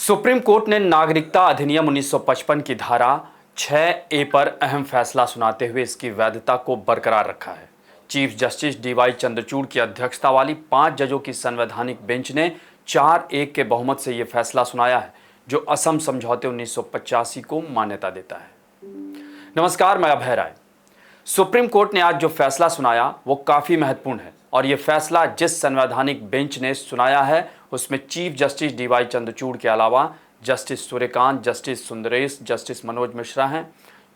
Supreme court ने नागरिकता अधिनियम 1955 की धारा 6A पर अहम फैसला सुनाते हुए इसकी वैधता को बरकरार रखा है। चीफ जस्टिस डीवाई चंद्रचूड़ की अध्यक्षता वाली 5 जजों की संवैधानिक बेंच ने 4-1 के बहुमत से यह फैसला सुनाया है, जो असम समझौते 1985 को मान्यता देता है। नमस्कार, मैं अभय राय। सुप्रीम कोर्ट ने आज जो फैसला सुनाया वो काफी महत्वपूर्ण है और ये फैसला जिस संवैधानिक बेंच ने सुनाया है उसमें चीफ जस्टिस डीवाई चंद्रचूड़ के अलावा justice Suryakant, justice Sundaresh, justice Manoj Mishra हैं,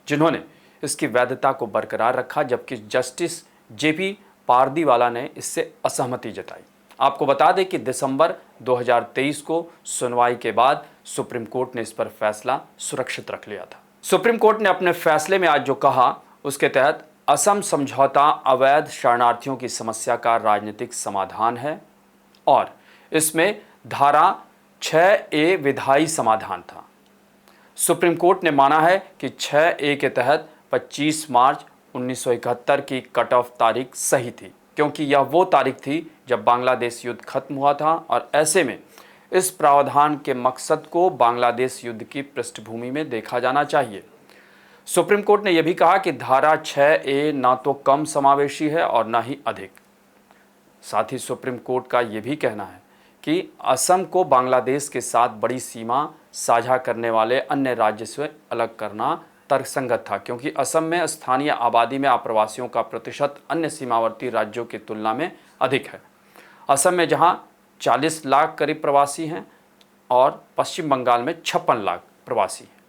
जिन्होंने इसकी वैधता को बरकरार रखा, जबकि जस्टिस जेपी पारदीवाला ने इससे असहमति जताई। आपको बता दें कि दिसंबर 2023 को सुनवाई के बाद सुप्रीम कोर्ट ने इस पर फैसला सुरक्षित रख लिया था। सुप्रीम कोर्ट ने अपने फैसले में आज जो कहा उसके तहत असम समझौता अवैध शरणार्थियों की समस्या का राजनीतिक समाधान है और इसमें धारा 6A विधायी समाधान था। सुप्रीम कोर्ट ने माना है कि 6A के तहत 25 मार्च 1971 की कट ऑफ तारीख सही थी, क्योंकि यह वो तारीख थी जब बांग्लादेश युद्ध खत्म हुआ था और ऐसे में इस प्रावधान के मकसद को बांग्लादेश युद्ध की पृष्ठभूमि में देखा जाना चाहिए। सुप्रीम कोर्ट ने यह भी कहा कि धारा 6A ना तो कम समावेशी है और ना ही अधिक। साथ ही सुप्रीम कोर्ट का यह भी कहना है कि असम को बांग्लादेश के साथ बड़ी सीमा साझा करने वाले अन्य राज्य से अलग करना तर्कसंगत था, क्योंकि असम में स्थानीय आबादी में आप्रवासियों का प्रतिशत अन्य सीमावर्ती राज्यों की तुलना में अधिक है। असम में जहां 40 लाख करीब प्रवासी हैं और पश्चिम बंगाल में 56 लाख प्रवासी हैं,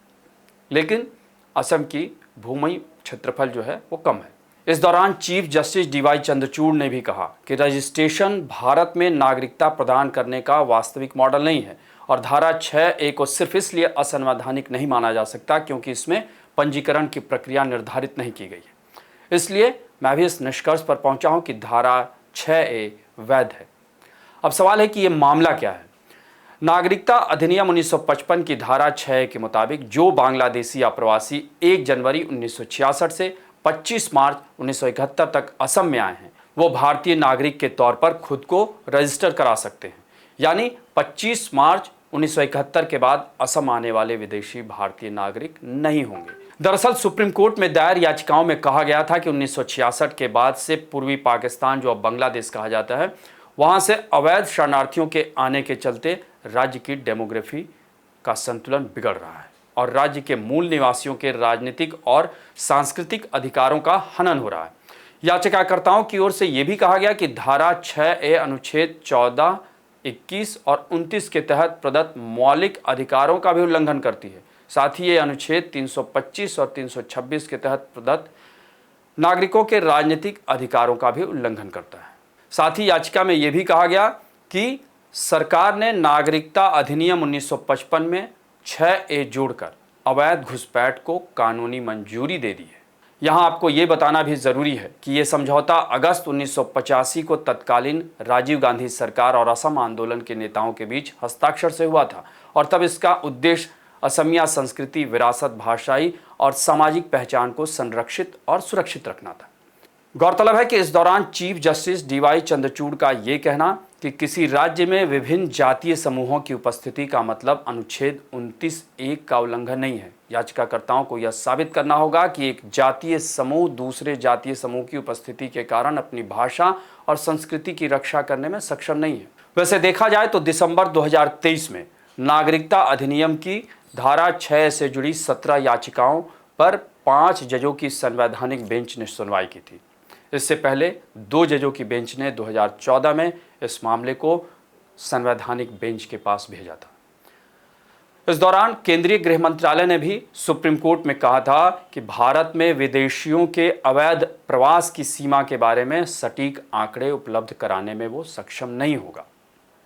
लेकिन असम की भूमि क्षेत्रफल जो है वो कम है। इस दौरान चीफ जस्टिस डीवाई चंद्रचूड़ ने भी कहा कि रजिस्ट्रेशन भारत में नागरिकता प्रदान करने का वास्तविक मॉडल नहीं है और धारा 6A को सिर्फ इसलिए असंवैधानिक नहीं माना जा सकता क्योंकि इसमें पंजीकरण की प्रक्रिया निर्धारित नहीं की गई है। इसलिए मैं भी इस निष्कर्ष पर पहुंचा हूं कि धारा 6A वैध है। अब सवाल है कि ये मामला क्या है। नागरिकता अधिनियम 1955 की धारा 6 के मुताबिक जो बांग्लादेशी अप्रवासी 1 जनवरी 1966 से 25 मार्च 1971 तक असम में आए हैं, वो भारतीय नागरिक के तौर पर खुद को रजिस्टर करा सकते हैं। यानी 25 मार्च 1971 के बाद असम आने वाले विदेशी भारतीय नागरिक नहीं होंगे। दरअसल सुप्रीम कोर्ट में दायर याचिकाओं में कहा गया था कि 1966 के बाद से पूर्वी पाकिस्तान, जो अब बांग्लादेश कहा जाता है, वहां से अवैध शरणार्थियों के आने के चलते राज्य की डेमोग्राफी का संतुलन बिगड़ रहा है और राज्य के मूल निवासियों के राजनीतिक और सांस्कृतिक अधिकारों का हनन हो रहा है। याचिकाकर्ताओं की ओर से यह भी कहा गया कि धारा 6A अनुच्छेद 14, 21 और 29 के तहत प्रदत्त मौलिक अधिकारों का भी उल्लंघन करती है। साथ ही ये अनुच्छेद 325 और 326 के तहत प्रदत्त नागरिकों के राजनीतिक अधिकारों का भी उल्लंघन करता है। साथ ही याचिका में यह भी कहा गया कि सरकार ने नागरिकता अधिनियम 1955 में 6A जोड़कर अवैध घुसपैठ को कानूनी मंजूरी दे दी है। यहाँ आपको ये बताना भी ज़रूरी है कि ये समझौता अगस्त 1985 को तत्कालीन राजीव गांधी सरकार और असम आंदोलन के नेताओं के बीच हस्ताक्षर से हुआ था और तब इसका उद्देश्य असमिया संस्कृति, विरासत, भाषाई और सामाजिक पहचान को संरक्षित और सुरक्षित रखना था। गौरतलब है कि इस दौरान चीफ जस्टिस डीवाई चंद्रचूड़ का ये कहना कि किसी राज्य में विभिन्न जातीय समूहों की उपस्थिति का मतलब अनुच्छेद 29(1) का उल्लंघन नहीं है। याचिकाकर्ताओं को यह साबित करना होगा कि एक जातीय समूह दूसरे जातीय समूह की उपस्थिति के कारण अपनी भाषा और संस्कृति की रक्षा करने में सक्षम नहीं है। वैसे देखा जाए तो दिसंबर 2023 में नागरिकता अधिनियम की धारा 6 से जुड़ी 17 याचिकाओं पर 5 जजों की संवैधानिक बेंच ने सुनवाई की थी। इससे पहले 2 जजों की बेंच ने 2014 में इस मामले को संवैधानिक बेंच के पास भेजा था। इस दौरान केंद्रीय गृह मंत्रालय ने भी सुप्रीम कोर्ट में कहा था कि भारत में विदेशियों के अवैध प्रवास की सीमा के बारे में सटीक आंकड़े उपलब्ध कराने में वो सक्षम नहीं होगा।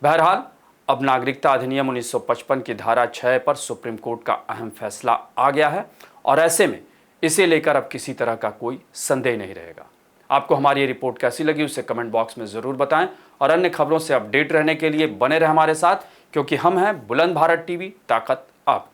बहरहाल अब नागरिकता अधिनियम 1955 की धारा 6 पर सुप्रीम कोर्ट का अहम फैसला आ गया है और ऐसे में इसे लेकर अब किसी तरह का कोई संदेह नहीं रहेगा। आपको हमारी ये रिपोर्ट कैसी लगी उसे कमेंट बॉक्स में ज़रूर बताएं और अन्य खबरों से अपडेट रहने के लिए बने रहें हमारे साथ, क्योंकि हम हैं बुलंद भारत टीवी, ताकत आपकी।